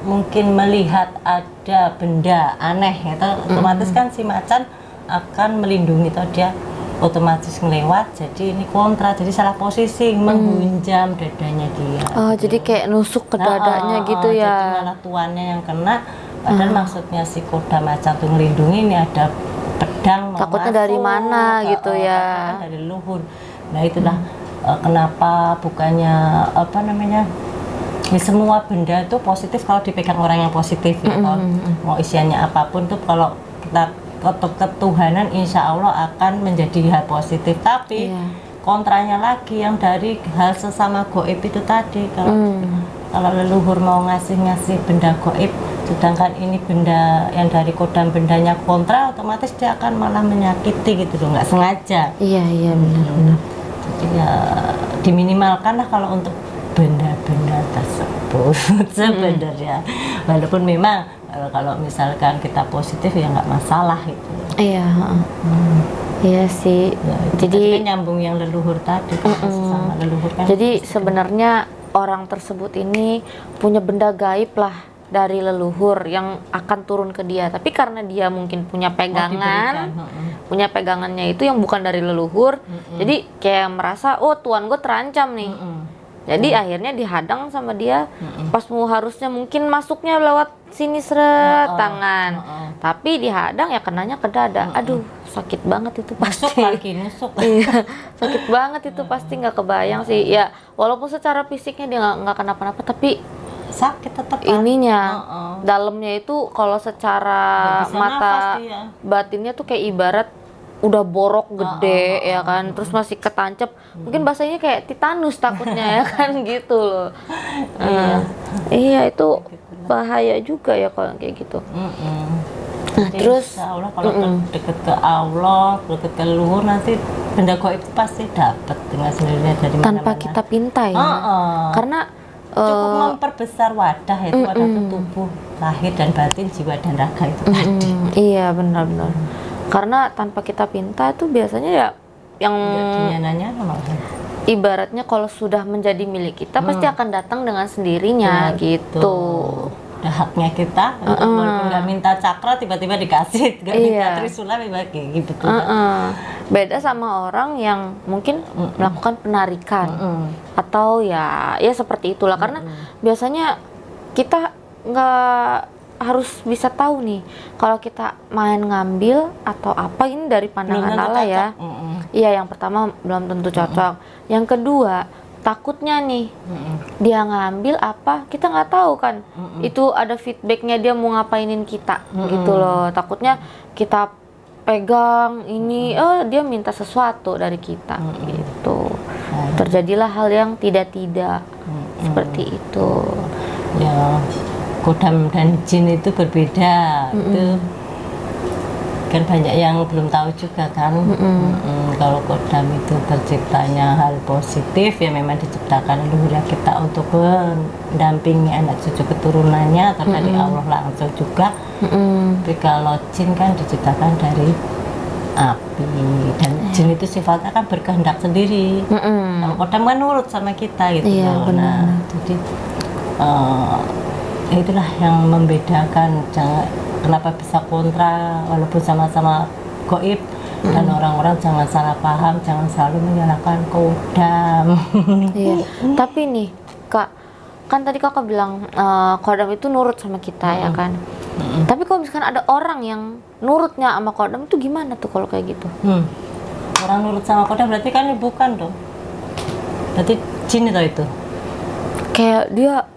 mungkin melihat ada benda aneh itu, otomatis kan si macan akan melindungi toh, dia otomatis ngelewat, jadi ini kontra, jadi salah posisi, menghunjam dadanya dia. Jadi kayak nusuk ke dadanya gitu ya. Jadi malah tuannya yang kena, padahal maksudnya si kodam macan tuh ngelindungi, ini ada pedang mau takutnya masuk, dari mana gitu ya. Takutnya dari luhur. Nah itulah kenapa bukannya apa namanya, ya, semua benda itu positif kalau dipegang orang yang positif ya. Mau isiannya apapun tuh kalau kita ketuhanan insya Allah akan menjadi hal positif. Tapi kontranya lagi yang dari hal sesama goib itu tadi, kalau leluhur mau ngasih benda goib, Sedangkan ini benda yang dari kodam bendanya kontra, otomatis dia akan malah menyakiti gitu loh, nggak sengaja. Iya benar-benar. Jadi ya diminimalkan lah kalau untuk benda-benda tersebut sebenarnya. Walaupun memang kalau misalkan kita positif ya nggak masalah gitu. Iya. Iya sih. Ya, jadi kan nyambung yang leluhur tadi kan, sama leluhur kan. Jadi sebenarnya orang tersebut ini punya benda gaib lah dari leluhur yang akan turun ke dia. Tapi karena dia mungkin punya pegangan, punya pegangannya itu yang bukan dari leluhur, jadi kayak merasa oh tuan gue terancam nih. Jadi akhirnya dihadang sama dia. Pas mau harusnya mungkin masuknya lewat sini seret tangan, tapi dihadang ya kenanya ke dada. Aduh sakit banget itu pasti. Nusuk. Iya, sakit banget itu pasti, nggak kebayang sih. Ya walaupun secara fisiknya dia nggak kenapa-napa, tapi sakit tetap ininya dalamnya itu kalau secara Nggak bisa mata nafas dia. batinnya tuh kayak ibarat udah borok gede ya kan, terus masih ketancap, mungkin bahasanya kayak titanus takutnya ya kan gitu loh. Iya itu bahaya juga ya kalau kayak gitu. Nah, terus insya Allah kalau deket ke Allah, deket ke leluhur, nanti benda gaib itu pasti dapat dengan sendirinya dari mana-mana. tanpa kita pinta ya, karena cukup memperbesar wadah itu, wadah itu tubuh, lahir dan batin, jiwa dan raga itu tadi. iya benar-benar. Karena tanpa kita pinta itu biasanya ya yang Nanya ibaratnya kalau sudah menjadi milik kita pasti akan datang dengan sendirinya gitu. Udah haknya kita, walaupun nggak minta cakra tiba-tiba dikasih, nggak minta trisula kayak gitu. Beda sama orang yang mungkin melakukan penarikan atau ya seperti itulah. Karena biasanya kita nggak harus bisa tahu nih kalau kita main ngambil atau apa ini dari pandangan Allah ya. Iya, yang pertama belum tentu cocok. Yang kedua takutnya nih dia ngambil apa kita nggak tahu kan, itu ada feedbacknya dia mau ngapainin kita gitu loh. Takutnya kita pegang ini dia minta sesuatu dari kita gitu. Terjadilah hal yang tidak seperti itu ya. Kodam dan jin itu berbeda. Itu kan banyak yang belum tahu juga kan. Kalau kodam itu terciptanya hal positif, ya memang diciptakan leluhur kita untuk mendampingi anak cucu keturunannya atau dari Allah langsung juga. Tapi kalau jin kan diciptakan dari api, dan jin itu sifatnya kan berkehendak sendiri. Kalau kodam kan nurut sama kita gitu. Nah, jadi itulah yang membedakan kenapa bisa kontra walaupun sama-sama gaib. Dan orang-orang jangan salah paham, jangan selalu menyalahkan kodam. Iya. Tapi nih Kak, kan tadi Kakak bilang kodam itu nurut sama kita ya kan. Tapi kalau misalkan ada orang yang nurutnya sama kodam itu gimana tuh kalau kayak gitu? Orang nurut sama kodam berarti kan bukan dong, berarti jin itu kayak dia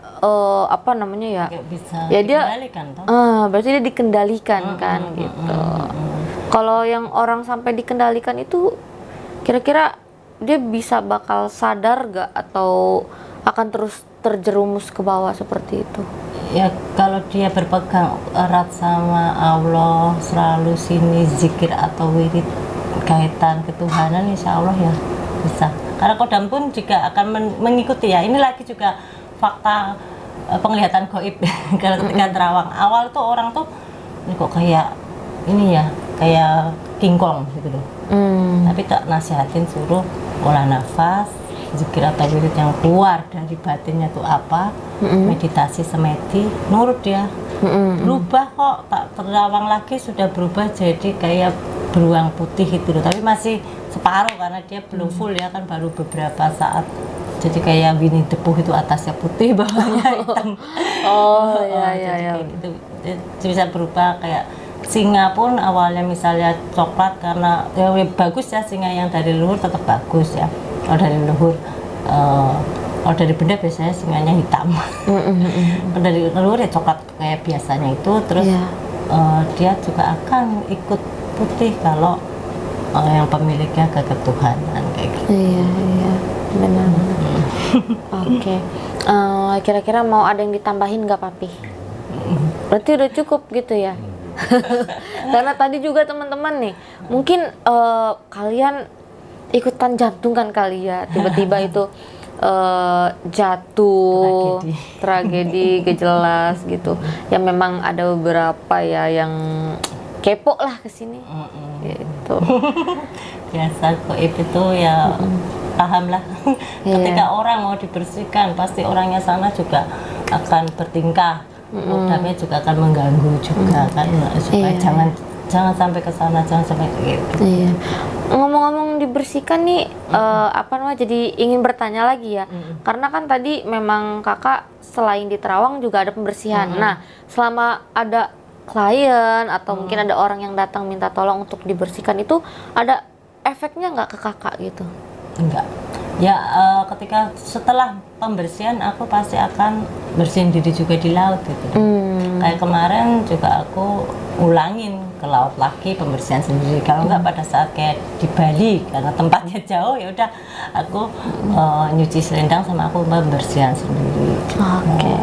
apa namanya ya? Gak bisa ya dia dikendalikan toh. Berarti dia dikendalikan kan gitu. Kalau yang orang sampai dikendalikan itu kira-kira dia bisa bakal sadar gak atau akan terus terjerumus ke bawah seperti itu? Ya kalau dia berpegang erat sama Allah, selalu sini zikir atau wirid kaitan ketuhanan, insya Allah ya bisa. Karena kodam pun juga akan mengikuti ya. Ini lagi juga fakta penglihatan gaib. Kalau ketika terawang awal tuh orang tuh ini kok kayak ini ya, kayak kingkong gitu loh. Tapi tak nasihatin suruh olah nafas, zikir atau wirid yang keluar dari batinnya tuh apa, meditasi semedi, nurut dia. Berubah kok, tak terawang lagi sudah berubah jadi kayak beruang putih itu loh. Tapi masih separuh karena dia belum full ya kan, baru beberapa saat. Jadi kayak Winnie the Pooh itu atasnya putih, bawahnya hitam. Iya. Gitu. Bisa berubah kayak singa pun awalnya misalnya coklat karena ya bagus ya, singa yang dari leluhur tetap bagus ya. Kalau dari leluhur, kalau dari benda biasanya singanya hitam. Kalau dari leluhur ya coklat kayak biasanya itu, terus dia juga akan ikut putih kalau yang pemiliknya ke ketuhanan kayak gitu. Iya, benar. Oke. Kira-kira mau ada yang ditambahin nggak, Papi? Berarti udah cukup gitu ya. Karena tadi juga teman-teman nih, mungkin kalian ikutan jantung kan kali ya, tiba-tiba itu jatuh, tragedi gak jelas gitu. Ya memang ada beberapa ya yang kepo lah ke sini. Gitu. Biasa goib itu ya paham lah. Ketika orang mau dibersihkan, pasti orangnya sana juga akan bertingkah. Kodamnya juga akan mengganggu juga kan, supaya jangan sampai ke sana, jangan sampai gitu. Iya. Ngomong-ngomong dibersihkan nih, apa namanya, jadi ingin bertanya lagi ya. Karena kan tadi memang kakak selain di Terawang juga ada pembersihan. Nah, selama ada klien atau mungkin ada orang yang datang minta tolong untuk dibersihkan, itu ada efeknya nggak ke kakak gitu? Enggak. Ya ketika setelah pembersihan aku pasti akan bersihin diri juga di laut gitu. Kayak kemarin juga aku ulangin ke laut lagi pembersihan sendiri. Kalau enggak pada saat kayak di Bali karena tempatnya jauh, ya udah aku nyuci selendang sama aku pembersihan sendiri. Oke.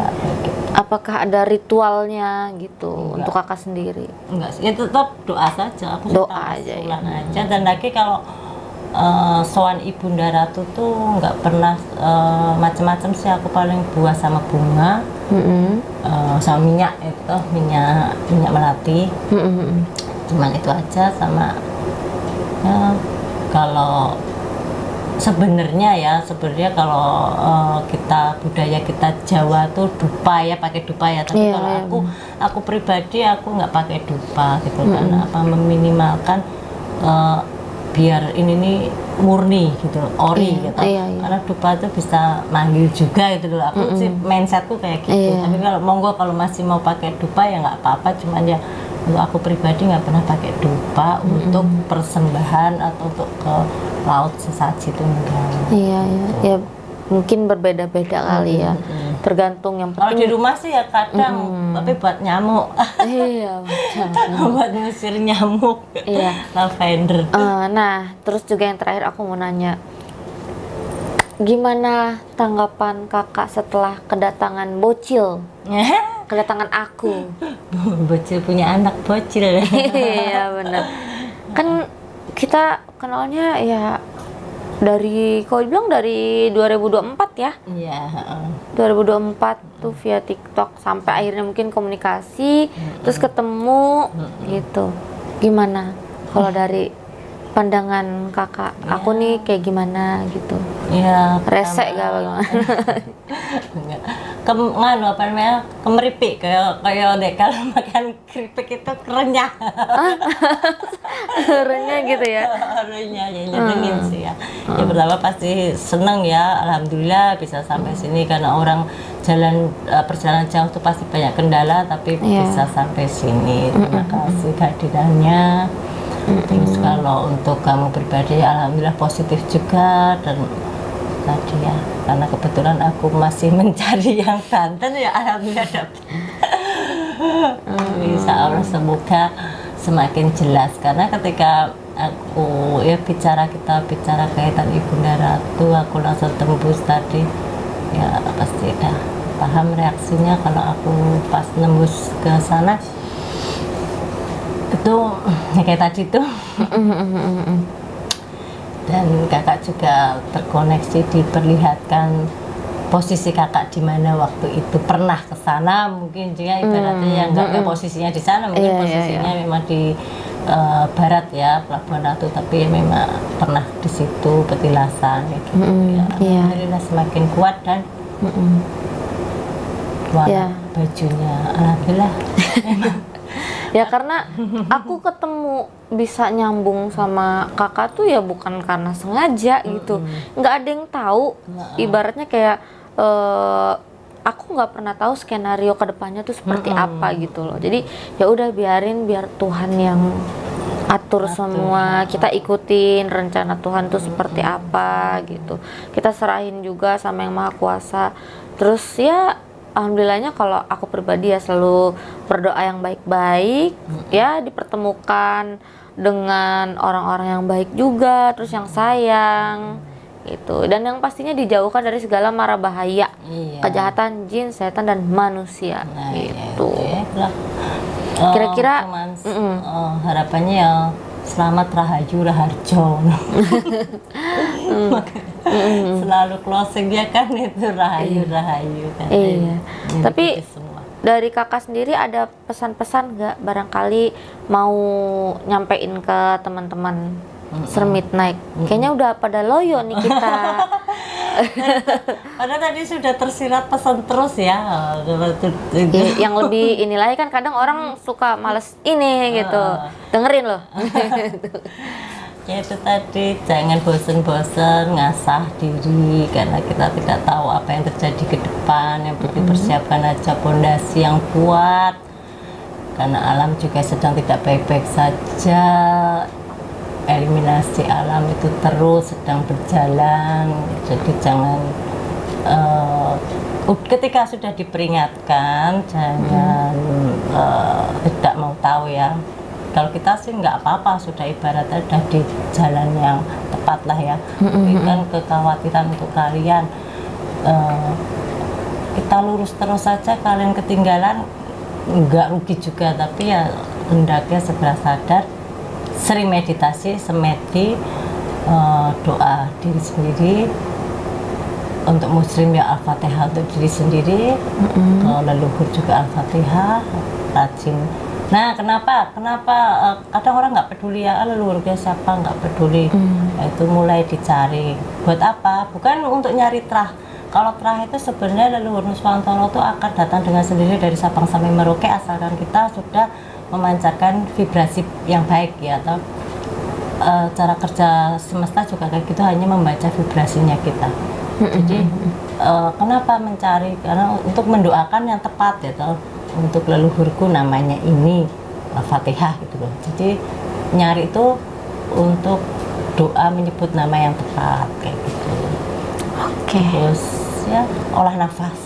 Apakah ada ritualnya gitu untuk kakak sendiri? Enggak sih, ya tetap doa saja. Aku Doa tetap aja ya. pulang aja. Dan lagi kalau soal Ibunda Ratu tuh nggak pernah macam-macam sih, aku paling buah sama bunga, sama minyak itu minyak melati, cuman itu aja. Sama ya, kalau sebenarnya kalau kita budaya kita Jawa tuh dupa ya, pakai dupa ya, tapi kalau aku pribadi aku nggak pakai dupa gitu, karena apa, meminimalkan biar ini nih murni gitu, ori gitu. Karena dupa itu bisa manggil juga gitu loh. Aku sih mindsetku kayak gitu. Tapi kalau monggo kalau masih mau pakai dupa ya nggak apa-apa. Cuman ya untuk aku pribadi nggak pernah pakai dupa untuk persembahan atau untuk ke laut sesaji itu enggak. Iya. Ya mungkin berbeda-beda kali ya. Tergantung, yang Kalau penting di rumah sih ya kadang, tapi buat nyamuk. iya, Buat ngusir nyamuk. Iya. Lavender. Nah, terus juga yang terakhir aku mau nanya, gimana tanggapan kakak setelah kedatangan bocil, kedatangan aku? Bocil punya anak bocil. Iya bener. Kan kita kenalnya ya dari, kalau dibilang dari 2024 ya. Iya. 2024 tuh via TikTok sampai akhirnya mungkin komunikasi, terus ketemu gitu. Gimana kalau dari pandangan kakak, aku nih kayak gimana gitu? Iya. Resek gak bagaimana? Nganu apa namanya, kemeripik kayak dek kalau makan keripik itu kerenyah. Kerennya gitu ya. Kerenyah ya, nyenengin sih ya. Ya pertama pasti seneng ya, alhamdulillah bisa sampai sini, karena orang perjalanan jauh tuh pasti banyak kendala, tapi bisa sampai sini. Terima kasih kehadirannya. Terus kalau untuk kamu pribadi, alhamdulillah positif juga. Dan tadi ya, karena kebetulan aku masih mencari yang Banten ya, alhamdulillah dapat. Insya Allah semoga semakin jelas, karena ketika aku ya kita bicara kaitan Ibunda Ratu, aku langsung tembus tadi ya, pasti dah paham reaksinya kalau aku pas nembus ke sana itu ya kayak tadi tuh. Dan kakak juga terkoneksi, diperlihatkan posisi kakak di mana waktu itu pernah ke sana, mungkin juga ibaratnya yang nggak posisinya di sana, mungkin posisinya memang di barat ya, Pelabuhan Ratu, tapi ya memang pernah di situ petilasan ya, gitu. Alhamdulillah semakin kuat dan warna bajunya alhamdulillah memang. Ya karena aku ketemu bisa nyambung sama kakak tuh ya bukan karena sengaja gitu, nggak ada yang tahu. Ibaratnya kayak aku nggak pernah tahu skenario kedepannya tuh seperti apa gitu loh. Jadi ya udah biar Tuhan yang atur semua, kita ikutin rencana Tuhan tuh seperti apa gitu. Kita serahin juga sama Yang Maha Kuasa. Terus ya alhamdulillahnya kalau aku pribadi ya selalu berdoa yang baik-baik, ya dipertemukan dengan orang-orang yang baik juga, terus yang sayang gitu. Dan yang pastinya dijauhkan dari segala mara bahaya, Iya. kejahatan jin, setan dan manusia Nah, gitu. ya, itulah. Kira-kira, cuman, harapannya ya selamat rahayu raharjo. Selalu closingnya kan itu rahayu rahayu kan. Iya. Ini Tapi gitu semua. dari kakak sendiri ada pesan-pesan nggak barangkali mau nyampein ke teman-teman Serem Midnight? Kayaknya udah pada loyo nih kita. Padahal tadi sudah tersirat pesan terus ya. Yang lebih inilah kan kadang orang suka males ini gitu. Dengerin loh. Ya itu tadi, jangan bosen-bosen ngasah diri karena kita tidak tahu apa yang terjadi ke depan. Yang penting persiapkan aja pondasi yang kuat karena alam juga sedang tidak baik-baik saja. Eliminasi alam itu terus sedang berjalan, jadi jangan ketika sudah diperingatkan jangan tidak mau tahu ya. Kalau kita sih nggak apa-apa, sudah ibaratnya sudah di jalan yang tepat lah ya. Tapi kan kekhawatiran untuk kalian, kita lurus terus saja, kalian ketinggalan nggak rugi juga. Tapi ya hendaknya segera sadar, sering meditasi, semedi, doa diri sendiri. Untuk muslim ya Al-Fatihah untuk diri sendiri, kalau leluhur juga Al-Fatihah, rajin. Nah, kenapa kadang orang nggak peduli ya, leluhur dia siapa, nggak peduli. Itu mulai dicari. Buat apa? Bukan untuk nyari terah. Kalau terah itu sebenarnya leluhur Nuswantoro itu akan datang dengan sendiri dari Sabang sampai Merauke, asalkan kita sudah memancarkan vibrasi yang baik ya. Atau cara kerja semesta juga kayak gitu, hanya membaca vibrasinya kita. Jadi kenapa mencari? Karena untuk mendoakan yang tepat ya, toh. Untuk leluhurku namanya ini Al-Fatihah gitu loh. Jadi nyari itu untuk doa menyebut nama yang tepat kayak gitu. Oke. Terus ya olah nafas,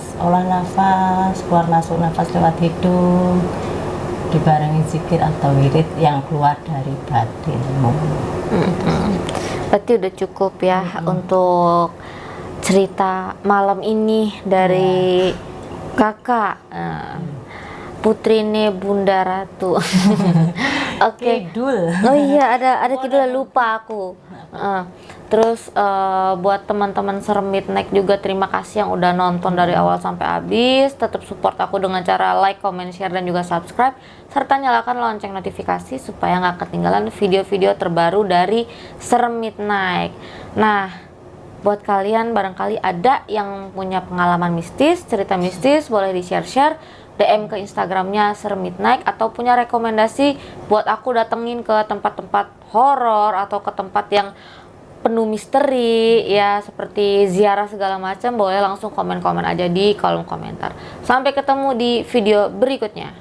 keluar masuk nafas lewat hidung, dibarengi zikir atau wirid yang keluar dari batinmu. Berarti udah cukup ya untuk cerita malam ini dari kakak Putri Bunda Ratu. Oke. Kidul. Oh iya, ada kidul, lupa aku. Terus buat teman-teman Serem Midnight juga terima kasih yang udah nonton dari awal sampai habis. Tetap support aku dengan cara like, comment, share dan juga subscribe, serta nyalakan lonceng notifikasi supaya nggak ketinggalan video-video terbaru dari Serem Midnight. Nah, buat kalian barangkali ada yang punya pengalaman mistis, cerita mistis, boleh di-share, DM ke Instagramnya Serem Midnight, atau punya rekomendasi buat aku datengin ke tempat-tempat horor atau ke tempat yang penuh misteri ya, seperti ziarah segala macam, boleh langsung komen-komen aja di kolom komentar. Sampai ketemu di video berikutnya.